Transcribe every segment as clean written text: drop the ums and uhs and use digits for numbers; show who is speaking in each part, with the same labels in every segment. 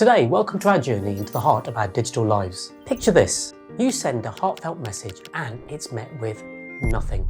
Speaker 1: Today, welcome to our journey into the heart of our digital lives. Picture this, you send a heartfelt message and it's met with nothing.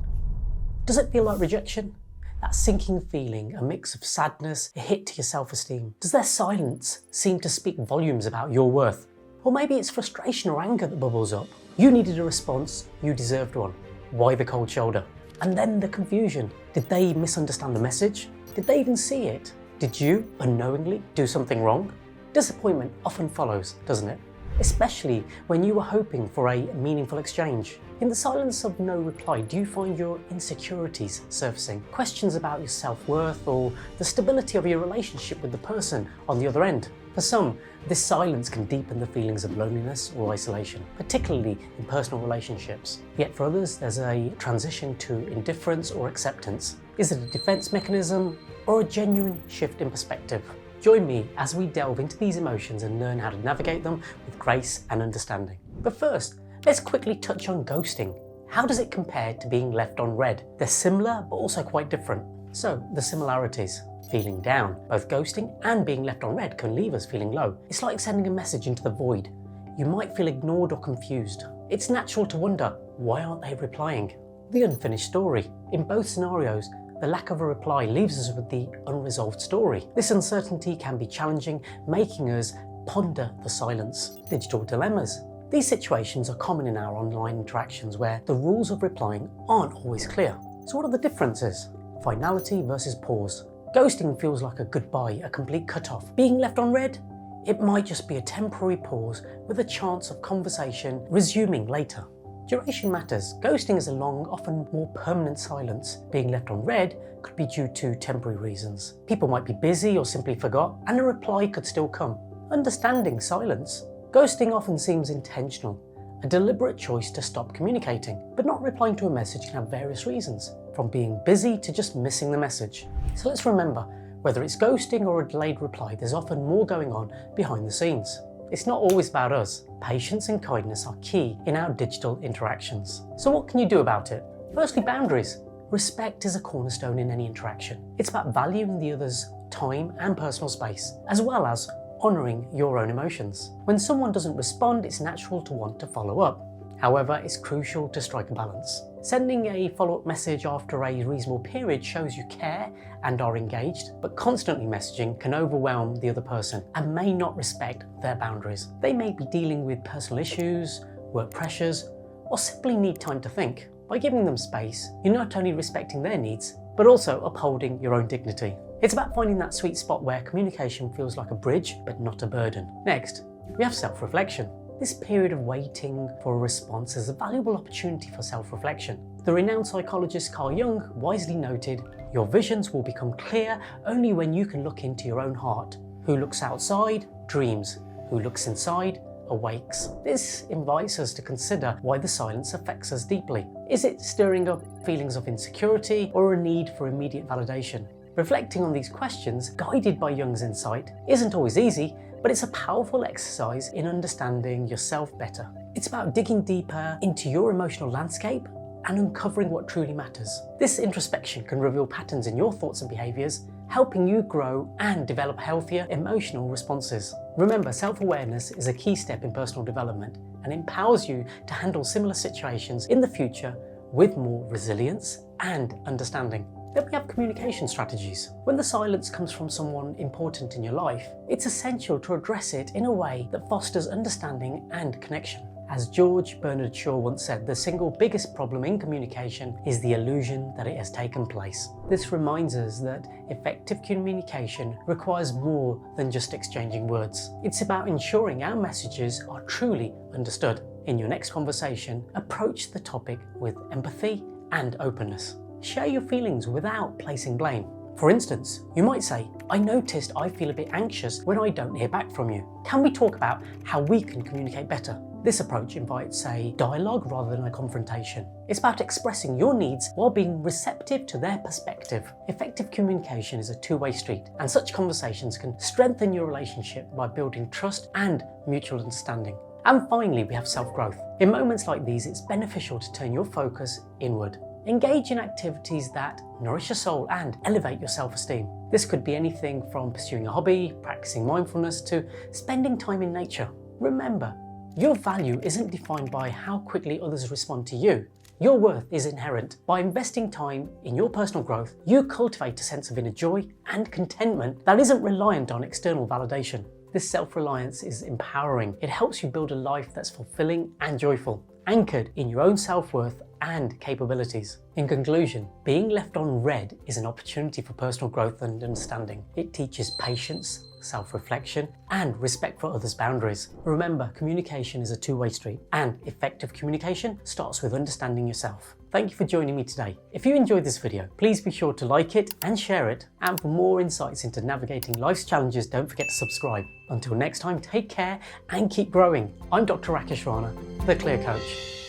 Speaker 1: Does it feel like rejection? That sinking feeling, a mix of sadness, a hit to your self-esteem. Does their silence seem to speak volumes about your worth? Or maybe it's frustration or anger that bubbles up. You needed a response, you deserved one. Why the cold shoulder? And then the confusion. Did they misunderstand the message? Did they even see it? Did you, unknowingly, do something wrong? Disappointment often follows, doesn't it? Especially when you were hoping for a meaningful exchange. In the silence of no reply, do you find your insecurities surfacing? Questions about your self-worth or the stability of your relationship with the person on the other end? For some, this silence can deepen the feelings of loneliness or isolation, particularly in personal relationships. Yet for others, there's a transition to indifference or acceptance. Is it a defense mechanism or a genuine shift in perspective? Join me as we delve into these emotions and learn how to navigate them with grace and understanding. But first, let's quickly touch on ghosting. How does it compare to being left on red? They're similar, but also quite different. So, the similarities. Feeling down. Both ghosting and being left on red can leave us feeling low. It's like sending a message into the void. You might feel ignored or confused. It's natural to wonder, why aren't they replying? The unfinished story. In both scenarios, the lack of a reply leaves us with the unresolved story. This uncertainty can be challenging, making us ponder the silence. Digital dilemmas. These situations are common in our online interactions where the rules of replying aren't always clear. So what are the differences? Finality versus pause. Ghosting feels like a goodbye, a complete cut-off. Being left on red? It might just be a temporary pause with a chance of conversation resuming later. Duration matters. Ghosting is a long, often more permanent silence. Being left on red could be due to temporary reasons. People might be busy or simply forgot, and a reply could still come. Understanding silence. Ghosting often seems intentional, a deliberate choice to stop communicating, but not replying to a message can have various reasons, from being busy to just missing the message. So let's remember, whether it's ghosting or a delayed reply, there's often more going on behind the scenes. It's not always about us. Patience and kindness are key in our digital interactions. So what can you do about it? Firstly, boundaries. Respect is a cornerstone in any interaction. It's about valuing the other's time and personal space, as well as honouring your own emotions. When someone doesn't respond, it's natural to want to follow up. However, it's crucial to strike a balance. Sending a follow-up message after a reasonable period shows you care and are engaged, but constantly messaging can overwhelm the other person and may not respect their boundaries. They may be dealing with personal issues, work pressures, or simply need time to think. By giving them space, you're not only respecting their needs, but also upholding your own dignity. It's about finding that sweet spot where communication feels like a bridge, but not a burden. Next, we have self-reflection. This period of waiting for a response is a valuable opportunity for self-reflection. The renowned psychologist Carl Jung wisely noted, "Your visions will become clear only when you can look into your own heart. Who looks outside, dreams. Who looks inside, awakes." This invites us to consider why the silence affects us deeply. Is it stirring up feelings of insecurity or a need for immediate validation? Reflecting on these questions, guided by Jung's insight, isn't always easy, but it's a powerful exercise in understanding yourself better. It's about digging deeper into your emotional landscape and uncovering what truly matters. This introspection can reveal patterns in your thoughts and behaviours, helping you grow and develop healthier emotional responses. Remember, self-awareness is a key step in personal development and empowers you to handle similar situations in the future with more resilience and understanding. Then we have communication strategies. When the silence comes from someone important in your life, it's essential to address it in a way that fosters understanding and connection. As George Bernard Shaw once said, the single biggest problem in communication is the illusion that it has taken place. This reminds us that effective communication requires more than just exchanging words. It's about ensuring our messages are truly understood. In your next conversation, approach the topic with empathy and openness. Share your feelings without placing blame. For instance, you might say, "I noticed I feel a bit anxious when I don't hear back from you. Can we talk about how we can communicate better?" This approach invites a dialogue rather than a confrontation. It's about expressing your needs while being receptive to their perspective. Effective communication is a two-way street, and such conversations can strengthen your relationship by building trust and mutual understanding. And finally, we have self-growth. In moments like these, it's beneficial to turn your focus inward. Engage in activities that nourish your soul and elevate your self-esteem. This could be anything from pursuing a hobby, practicing mindfulness, to spending time in nature. Remember, your value isn't defined by how quickly others respond to you. Your worth is inherent. By investing time in your personal growth, you cultivate a sense of inner joy and contentment that isn't reliant on external validation. This self-reliance is empowering. It helps you build a life that's fulfilling and joyful, anchored in your own self-worth and capabilities. In conclusion, being left on red is an opportunity for personal growth and understanding. It teaches patience, self-reflection, and respect for others' boundaries. Remember, communication is a two-way street, and effective communication starts with understanding yourself. Thank you for joining me today. If you enjoyed this video, please be sure to like it and share it. And for more insights into navigating life's challenges, don't forget to subscribe. Until next time, take care and keep growing. I'm Dr. Rakish Rana, the Clear Coach.